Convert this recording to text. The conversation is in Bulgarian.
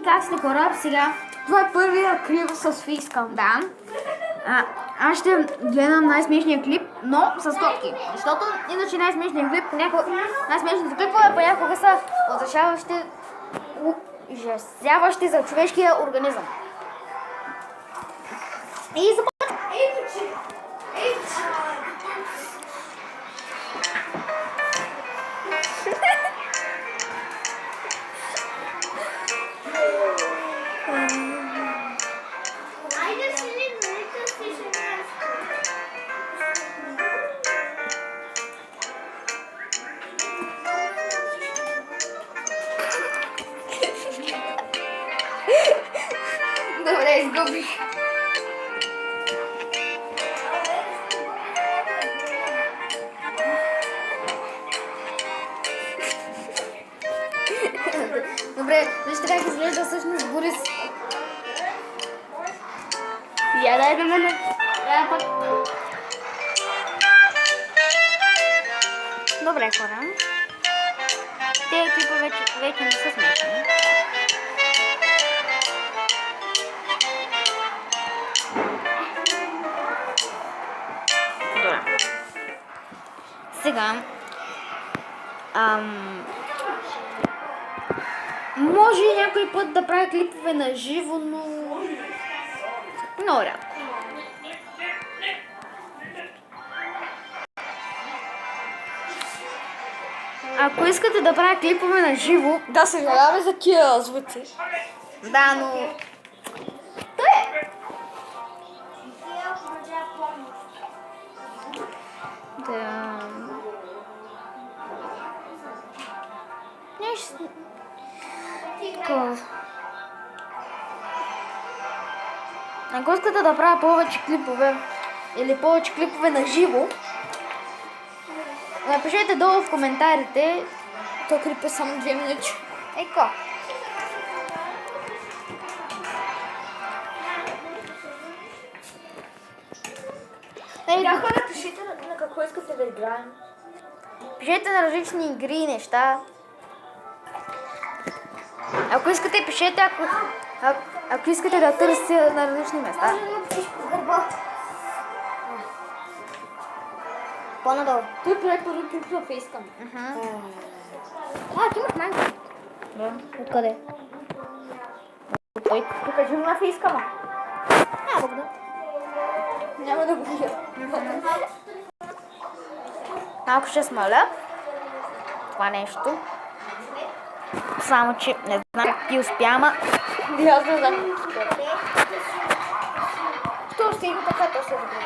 как сте хора сега? Това е първия клип с фискам. Да. Аз ще гледам най-смешния клип, но с котки. Защото иначе най-смешният клип, най-смешните клипове понякога са отрешаващи, ужасяващи за човешкия организъм. И добре, изгубих. Добре, вижте как изглежда всъщност Борис. Я дай да мене. Добре, хора. Тези клипове вече не са смешни. Добре. Сега може някой път да прави клипове на живо, но много рядко. Ако искате да правя клипове на живо, Да, съжаляваме за тия звуци. да, но да. Нещо. Ако искате да правя повече клипове или повече клипове на живо, напишете долу в коментарите. То клип е само 2 минути. Еко. Да, хора, пишете на какво искате да играем. Пишете на различни игри и неща. Ако искате, пишете, ако искате да търсите на различни места. По-надолу. Той прави първи клип на фейскам. Ти имаш майка. Да. Откъде? Покажи му на фейскама. Благодаря. Няма да го видя. Малко ще смаля това нещо. Само, че не знам как ти успя, ама... Аз не знам. Що ще има така, то ще е добре.